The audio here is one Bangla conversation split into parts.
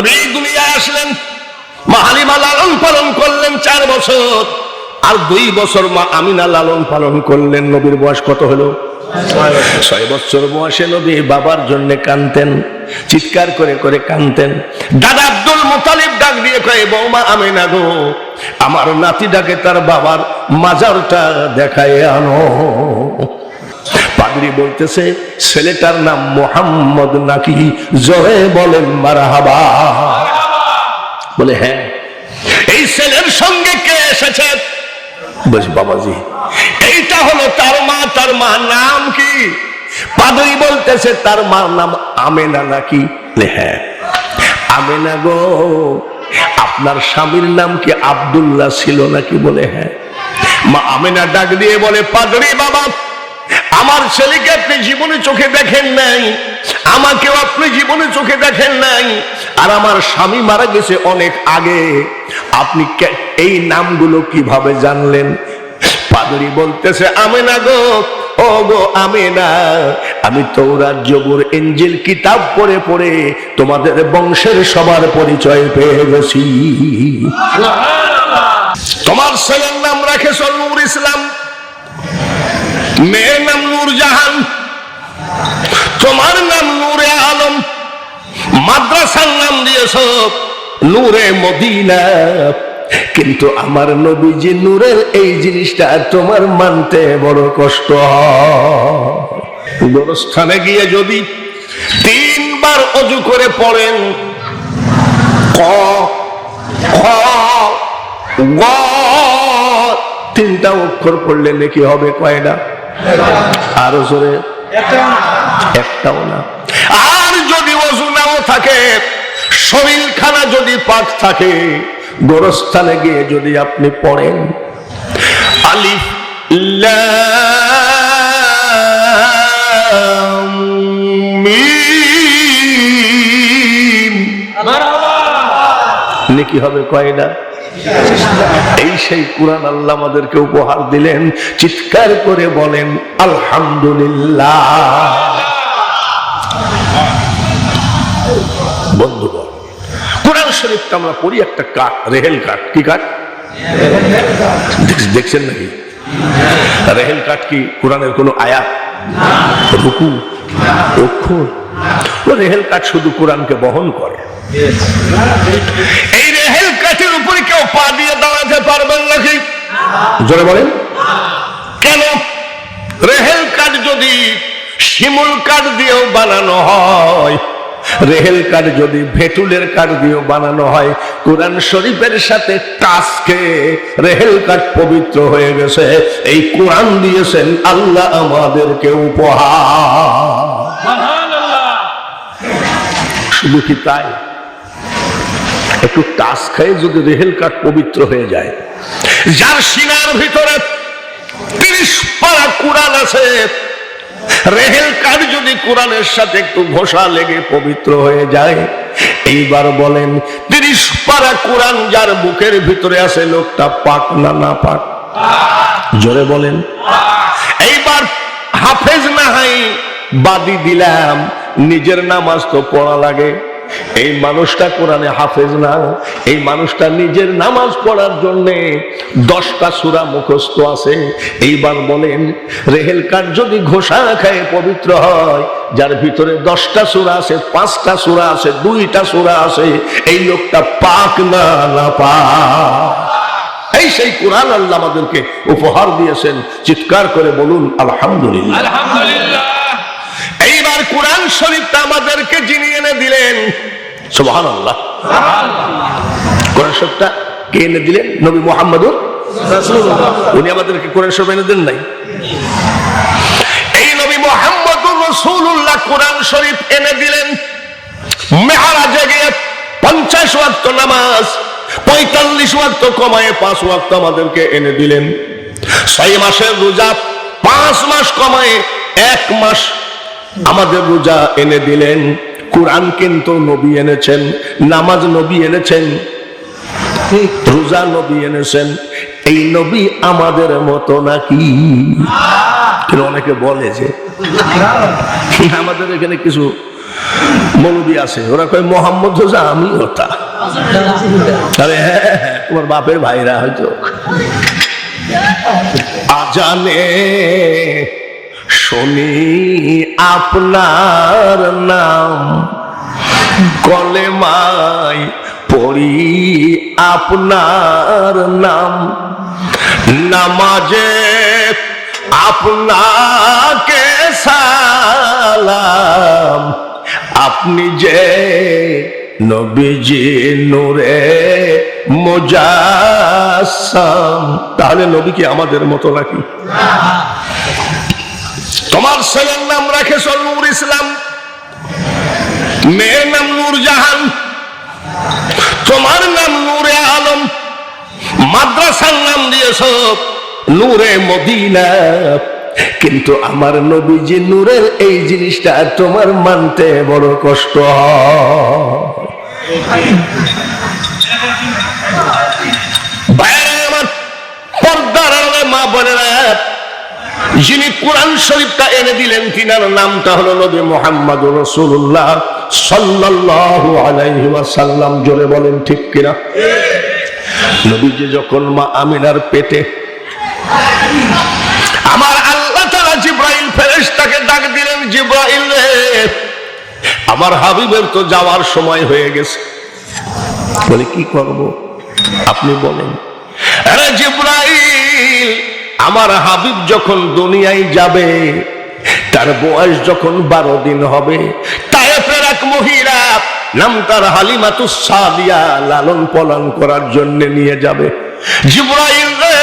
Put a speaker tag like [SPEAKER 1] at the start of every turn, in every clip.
[SPEAKER 1] নবী দুনিয়ায় আসলেন, মা হালিমা লালন পালন করলেন 4 বছর, আর 2 বছর মা আমিনা লালন পালন করলেন। নবীর বয়স কত হলো? 6 বছর বয়সে নবী বাবার জন্য কাঁদতেন, চিৎকার করে করে কাঁদতেন। দাদা আব্দুল মুতালিব ডাক দিয়ে কয়, বৌমা আমিনা গো, আমার নাতিটাকে তার বাবার মাজারটা দেখায় আনো। পাদ্রী বলতেছে, ছেলেটার নাম মোহাম্মদ নাকি? জোরে বলেন মারহাবা। বলে হ্যাঁ। এই ছেলের সঙ্গে কে এসেছে? বস বাবাজি, এইটা হলো তার মা। তার মা নাম কি? পাদ্রী বলতেছে, তার মার নাম আমেনা নাকি? হ্যাঁ। আমেনা গো, আপনার স্বামীর নাম কি আব্দুল্লাহ ছিল নাকি? বলে হ্যাঁ। মা আমেনা ডাক দিয়ে বলে, পাদ্রী বাবা, আমার ছেলেকে আপনি জীবনে চোখে দেখেন নাই, আমাকেও আপনি জীবনে চোখে দেখেন নাই, আর আমার স্বামী মারা গেছে অনেক আগে, আপনি এই নামগুলো কিভাবে জানলেন? পাদ্রী বলতেছে, আমেনা গো, ও গো আমেনা, আমি তৌরাত জবুর ইনজিল কিতাব পড়ে পড়ে তোমাদের বংশের সবার পরিচয় পেয়ে গেছি। তোমার ছেলের নাম রাখেছ নূর ইসলাম, মেয়ের নাম নূর জাহান, তোমার নাম নূরে আলম, মাদ্রাসার নাম দিয়েছ নূরে মদিনা। কিন্তু আমার নবীজি নূরের এই জিনিসটা তোমার মানতে বড় কষ্ট হয়। গোরস্থানে গিয়ে যদি 3 বার অজু করে পড়েন, ক খ গ 3টা অক্ষর পড়লে নাকি হবে কয়টা? আরো জোরে, একটাও না। আর যদি ওযু নাও থাকে, শরীরখানা যদি পাক থাকে, গোরস্থানে গিয়ে যদি আপনি পড়েন আলিফ লাম মিম, নেকি হবে কয়টা? এই সেই কোরআন আল্লাহ আমাদেরকে উপহার দিলেন। চিৎকার করে বলেন আলহামদুলিল্লাহ। বন্ধুগণ, কোরআন শরীফটা আমরা পড়ি একটা কাঠ, রেহেল কাঠ। কি কাঠ দেখছেন নাকি? রেহেল কাঠ কি কোরআনের কোন আয়াত, রুকু, অক্ষর? ও রেহেল কাঠ শুধু কোরআনকে বহন করে। এই রেহেল কাঠের উপরে কেউ পা দিয়ে দাঁড়াতে পারবেন নাকি? জোরে বলেন। কেন? রেহেল কাঠ যদি শিমুল কাঠ দিয়েও বানানো হয়, রেহেল কাঠ যদি ভেটুলের কাঠ দিয়েও বানানো হয়, কোরআন শরীফের সাথে টাচকে রেহেল কাঠ পবিত্র হয়ে গেছে। এই কোরআন দিয়েছেন আল্লাহ আমাদেরকে উপহার। শুধু কি তাই? একটু টাচ খায় যদি রেহেল কাঠ পবিত্র হয়ে যায়, যার সিনার ভিতরে 30 পারা কোরআন আছে, রেহেল কাঠ যদি কোরআনের সাথে একটু ঘষা লেগে পবিত্র হয়ে যায়, এইবার বলেন 30 পারা কোরআন যার বুকের ভিতরে আছে, লোকটা পাক না না পাক? জোরে বলেন। এইবার হাফেজ না হয় বাদি দিলাম, নিজের নামাজ তো পড়া লাগে, এই মানুষটা কোরআনে হাফেজ না, এই মানুষটা নিজের নামাজ পড়ার জন্য 10টা সূরা মুখস্থ আছে। এইবার বলেন রেহেল কাঠ যদি ঘোষা খায় পবিত্র হয়, যার ভিতরে 10টা সূরা আছে, 5টা সূরা আছে, 2টা সূরা আছে, এই লোকটা পাক না না পাক? এই সেই কোরআন আল্লাহ আমাদেরকে উপহার দিয়েছেন। চিৎকার করে বলুন আলহামদুলিল্লাহ। আলহামদুলিল্লাহ। এইবার কোরআন শরীফটা আমাদেরকে যিনি এনে দিলেন, সুবহানাল্লাহ, কোরআন শরীফটা কে এনে দিলেন? নবী মুহাম্মদুর রাসূলুল্লাহ। উনি আমাদেরকে কোরআন শরীফ এনে দেন নাই? এই নবী মুহাম্মদুর রাসূলুল্লাহ কোরআন শরীফ এনে দিলেন। মেরাজে গিয়ে 50 ওয়াক্ত নামাজ 45 ওয়াক্ত কমায় 5 ওয়াক্ত আমাদেরকে এনে দিলেন। 6 মাসের রোজা 5 মাস কমায় 1 মাস আমাদের রোজা এনে দিলেন। কোরআন কিন্তু নবী এনেছেন, নামাজ নবী এনেছেন, রোজা নবী এনেছেন। এই নবী আমাদের মতো নাকি? অনেকে বলে যে আমাদের এখানে কিছু মৌলবী আছে, ওরা কয় মোহাম্মদ হোসা আমি ওটা। আরে হ্যাঁ, তোমার বাপের ভাইরা হয়তো। আজানে শুনি আপনার নাম, কলেমায় পড়ি আপনার নাম, নামাজে আপনাকে সালাম, আপনি যে নবীজি নূরে মুজাসসাম। তাহলে নবী কি আমাদের মতো নাকি? তোমার ছেলের নাম রাখেছ নূর ইসলাম, মেয়ের নাম নূর জাহান, তোমার নাম নূরে আলম, মাদ্রাসার নাম দিয়েছ নূরে মদিনা, কিন্তু আমার নবীজি নূরের এই জিনিসটা তোমার মানতে বড় কষ্ট হয়। আমার পর্দার আড়ালে মা বোনেরা, যিনি কোরআন শরীফটা এনে দিলেন তিনার নামটা হলো নবী মুহাম্মদুর রাসূলুল্লাহ সাল্লাল্লাহু আলাইহি ওয়াসাল্লাম। জোরে বলেন ঠিক কিনা? নবীজি যখন মা আমিনার পেটে, আমার আল্লাহ তাআলা জিবরাইল ফেরেশতাকে ডাক দিলেন, জিবরাইল রে, আমার হাবিবের তো যাওয়ার সময় হয়ে গেছে। বলে কি করব আপনি বলেন। আরে জিবরাইল, আমার হাবিব যখন দুনিয়ায় যাবে, তার বয়স যখন 12 দিন হবে, তায়েফের এক মহিলা নাম তার হালিমাতুস সাদিয়া লালন পালন করার জন্য নিয়ে যাবে। জিবরাইল রে,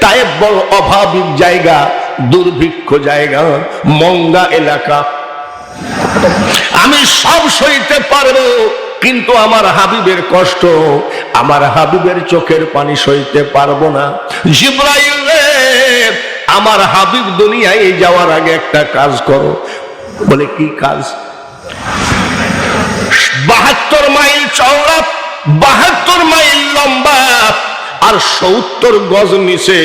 [SPEAKER 1] তায়েফ বড় অভাবিক জায়গা, দুর্ভিক্ষ জায়গা, মঙ্গা এলাকা, আমি সব সইতে পারবো, কিন্তু আমার হাবিবের কষ্ট, আমার হাবিবের চোখের পানি সইতে পারবো না। জিবরাইল রে, আমার হাবিব দুনিয়ায় যাওয়ার আগে একটা কাজ করো। বলে কি কাজ? 72 মাইল চওড়া, 72 মাইল লম্বা, আর 70 গজ নিচে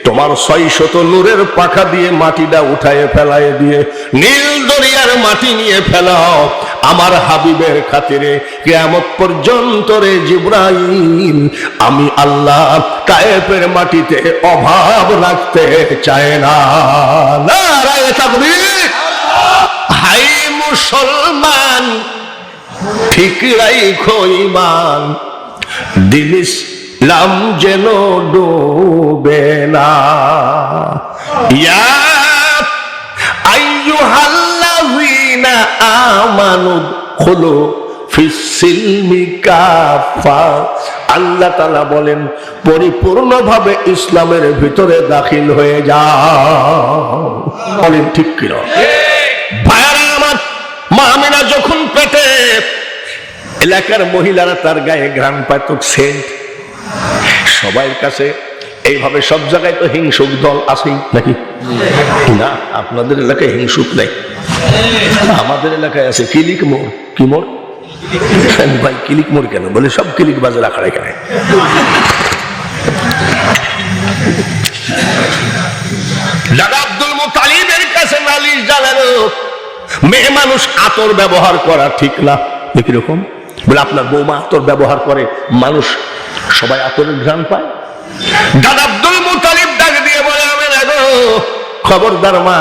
[SPEAKER 1] তোমার 600 নূরের পাখা দিয়ে মাটিটা উঠায় ফেলায় দিয়ে নীল দরিয়ার মাটি নিয়ে ফেলাও আমার হাবিবের খাতিরে। কিয়ামত পর্যন্ত রে জিবরাইল, আমি আল্লাহ তায়েফের মাটিতে অভাব রাখতে চাই না। নারায়ে তাকবীর। হাই মুসলমান, ঠিক রাখো ঈমান, দিন ইসলাম যেন ডুবে না। ইয়া আইয়ুহাল্লাযীনা আমানু খুলু ফিস-সিলমি কাফা। আল্লাহ তাআলা বলেন, পরিপূর্ণভাবে ইসলামের ভিতরে দাখিল হয়ে যাও। বলেন ঠিক কি না? ভাইরা আমার, মা আমিনা যখন পেটে, এলাকার মহিলারা তার গায়ে ঘ্রাণ পায় তো সেন্ট। সবার কাছে এইভাবে সব জায়গায় তো হিংসুক দল আছেই নাকি? না, আপনাদের এলাকায় হিংসুক নাই, আমাদের এলাকায় আছে কিলিক মোড়। কি মোড় ভাই? কিলিক মোড় কেন? বলে সব কিলিক বাজার আখড়া এখানে। দাদা আব্দুল মুতালিবের কাছে নালিশ জানালো, মেয়ে মানুষ আতর ব্যবহার করা ঠিক না। কিরকম? বলে আপনার বৌমা আতর ব্যবহার করে, মানুষ সবাই আতরের ঘ্রাণ পায়। দাদা আব্দুল মুতালিব ডাক দিয়ে বলে, আমি না গো, খবরদার মা,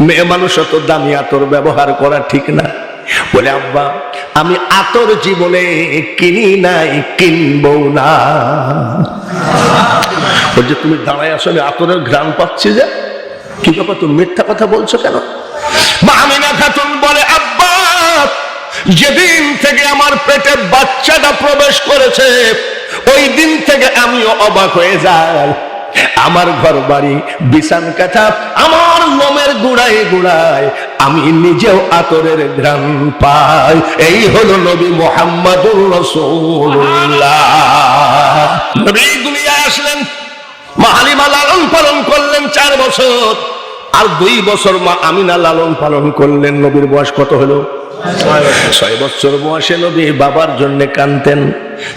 [SPEAKER 1] মেয়ে মানুষ অত দামি আতর ব্যবহার করা ঠিক না। বলে আব্বা, আমি আতর জীবনে কিনি নাই, কিনবো না। বলছে তুমি দাঁড়ায় আসলে আতরের ঘ্রাণ পাচ্ছি যে, কি ব্যাপার, তুমি মিথ্যা কথা বলছো কেন? মা আমিনা খাতুন বলে, আব্বা, যেদিন থেকে আমার পেটে বাচ্চাটা প্রবেশ করেছে, ওই দিন থেকে আমিও অবাক হয়ে যাই। আমার ঘর বাড়ি, বিছান কাঁথা, আমার লোমের গুড়ায় গুড়ায় আমি নিজেও আতরের ঘ্রাণ পাই। এই হলো নবী মুহাম্মদুর রাসূলুল্লাহ। নবী দুনিয়ায় আসলেন, মা হালিমা লালন পালন করলেন 4 বছর, আর 2 বছর মা আমিনা লালন পালন করলেন। নবীর বয়স কত হলো? 6 বছর বয়সে নবী বাবার জন্য কাঁদতেন,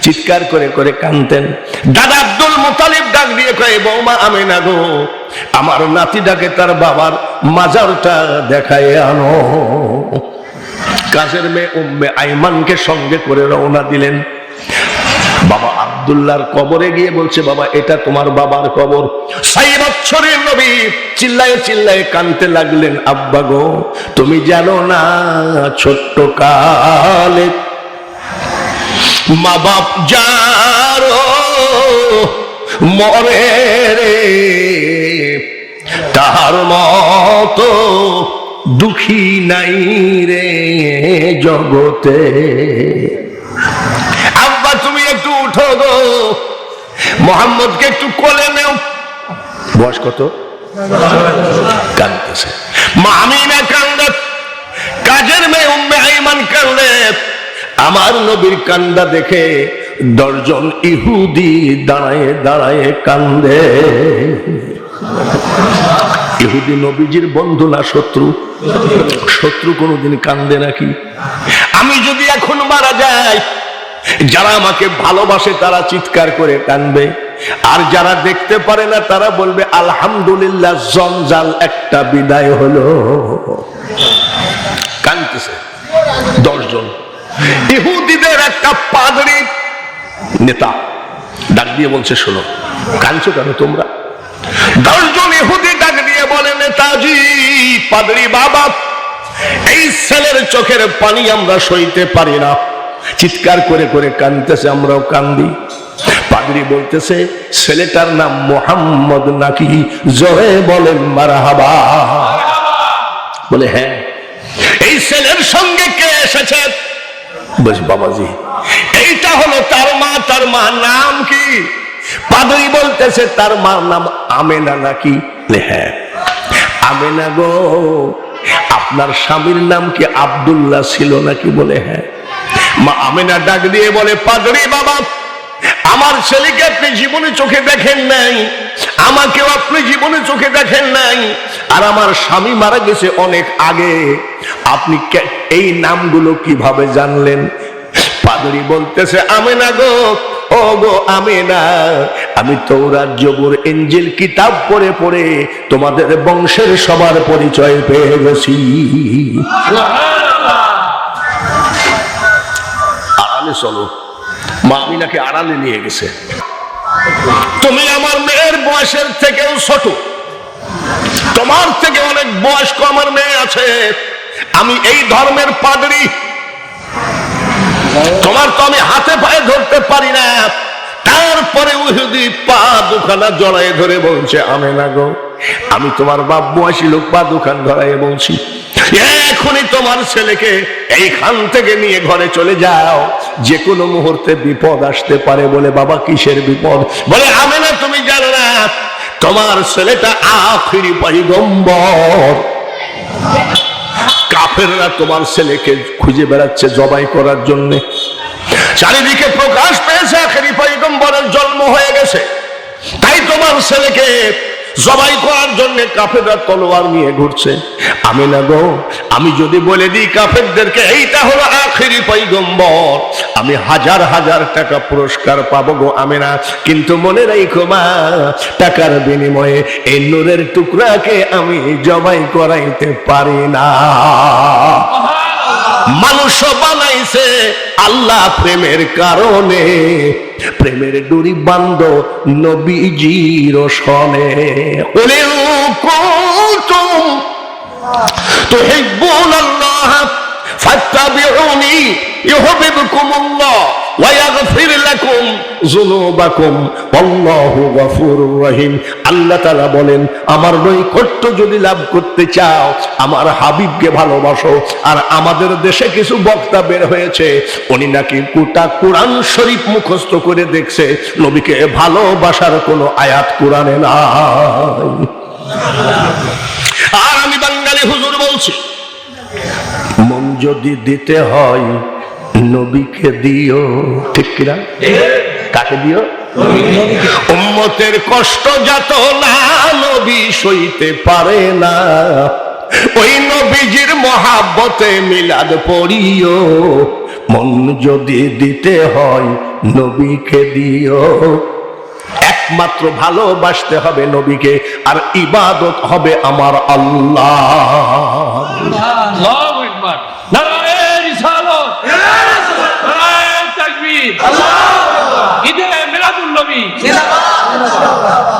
[SPEAKER 1] চিৎকার করে করে কাঁদতেন। দাদা আব্দুল মুতালিব ডাক দিয়ে কয়, বৌমা আমিনা গো, আমার নাতিটাকে তার বাবার মাজারটা দেখায় আনো। কাজের মেয়ে উম্মে আইমানকে সঙ্গে করে রওনা দিলেন। বাবা আব্দুল্লাহর কবরে গিয়ে বলছে, বাবা এটা তোমার বাবার কবর। 6 বছরের নবী চিল্লায়ে চিল্লায়ে কাঁদতে লাগলেন, আব্বা গো তুমি জানো না ছোট্ট কালে মা বাপ যারো মরে রে, তার মতো দুঃখী নাই রে জগতে। আব্বা তুমি একটু উঠো গো, মোহাম্মদকে একটু কোলে নেও। বয়স কত? কাঁদতেছে। মা আমিনা কান্দে, কাজের মেয়ে উম্মে আইমান কান্দে। আমার নবীর কান্দা দেখে 10 জন ইহুদি দাঁড়ায় দাঁড়ায় কান্দে। ইহুদি নবীজির বন্ধু না শত্রু? শত্রু কোনদিন কান্দে নাকি? আমি যদি এখন মারা যাই, যারা আমাকে ভালোবাসে তারা চিৎকার করে কান্দবে, আর যারা দেখতে পারে না তারা বলবে আলহামদুলিল্লাহ জঞ্জাল একটা বিদায় হলো। কান্দতেছে 10 জন। ইহুদিদের একটা পাদ্রী নেতা ডাক দিয়ে বলছে, শোনো কাঁদছো কেন তোমরা? 10 জন ইহুদি ডাক দিয়ে বলে, নেতাজি পাদ্রী বাবা, এই ছেলের চোখের পানি আমরা সইতে পারি না, চিৎকার করে করে কাঁদতেছে, আমরাও কান্দি। পাদ্রী বলতেছে, ছেলেটার নাম মোহাম্মদ নাকি? জোরে বলেন মারহাবা। বলে হ্যাঁ। এই ছেলের সঙ্গে কে এসেছে? বলছি বাবাজি এইটা হলো তার মা। তার মার নাম কি? পাদ্রী বলতেছে তার মার নাম আমেনা নাকি? হ্যাঁ। আমেনা গো, আপনার স্বামীর নাম কি আব্দুল্লাহ ছিল নাকি? বলে হ্যাঁ। মা আমেনা ডাক দিয়ে বলে, পাদ্রী বাবা, আমার ছেলেকে আপনি জীবনে চোখে দেখেন নাই, আমাকেও আপনি জীবনে চোখে দেখেন নাই, আর আমার স্বামী মারা গেছে অনেক আগে, আপনি এই নামগুলো কিভাবে জানলেন? পাদ্রী বলতেছে, আমেনা গো, ও গো আমেনা, আমি তৌরাত জবুর ইনজিল কিতাব পড়ে পড়ে তোমাদের বংশের সবার পরিচয় পেয়ে গেছি। আড়ালে চলো। মা আমিনাকে আড়ালে নিয়ে গেছে। তুমি আমার মেয়ের বয়সের থেকেও ছোট, তোমার থেকে অনেক বয়স্ক আমার মেয়ে আছে, আমি এই ধর্মের পাদ্রী, তোমার তো আমি হাতে পায়ে ধরতে পারি না। তারপরে ইহুদি পা দুখানা জড়ায় ধরে বলছে, আমেনা গো, আমি তোমার বাপ বয়সী লোক, পা দুখান ধরায় বলছি, এখনই তোমার ছেলেকে এইখান থেকে নিয়ে ঘরে চলে যাও, যে কোনো মুহূর্তে বিপদ আসতে পারে। বলে বাবা কিসের বিপদ? বলে আমেনা তুমি জানো না, তোমার ছেলেটা আখিরি পয়গম্বর, কাফেররা তোমার ছেলেকে খুঁজে বেড়াচ্ছে জবাই করার জন্য। চারিদিকে প্রকাশ পেয়েছে আখিরি পয়গম্বরের জন্ম হয়ে গেছে, তাই তোমার ছেলেকে জবাই করার জন্য কাফেররা তলোয়ার নিয়ে ঘুরছে। আমিনা গো, আমি যদি বলে দিই কাফেরদেরকে এইটা হলো আখিরি পয়গম্বর, আমি হাজার হাজার টাকা পুরস্কার পাবো গো আমিনা, কিন্তু মনে রাখো মা, টাকার বিনিময়ে এই নূরের টুকরাকে আমি জবাই করাইতে পারি না। মানুষ বানাইছে আল্লাহ প্রেমের কারণে, প্রেমের ডুরি বান্ধ নবীজির সনে। ওয়ালাউ কুনতুম তুহিব্বুনাল্লাহ ফাত্তাবিউনি ইউহিব্বুকুমুল্লাহ ওয়া ইয়াগফির লাকুম যুনুবাকুম আল্লাহু গফুরুর রহিম। আল্লাহ তাআলা বলেন, আমার নৈকট্য যদি লাভ করতে চাও, আমার হাবিবকে ভালোবাসো। আর আমাদের দেশে কিছু বক্তা বের হয়েছে, উনি নাকি গোটা কোরআন শরীফ মুখস্থ করে দেখছে, নবীকে ভালোবাসার কোনো আয়াত কোরআনে নাই। আর আমি বাঙালি হুজুর বলছি, মন যদি দিতে হয় নবীকে দিও। ঠিক কিনা? কাকে দিও? উম্মতের কষ্ট যত না নবী সইতে পারে না, ওই নবীজির মহাব্বতে মিলাদ পড়িও। মন যদি দিতে হয় নবীকে দিও। একমাত্র ভালোবাসতে হবে নবীকে, আর ইবাদত হবে আমার আল্লাহ।
[SPEAKER 2] তাকবীর, ঈদে মিলাদুন নবী।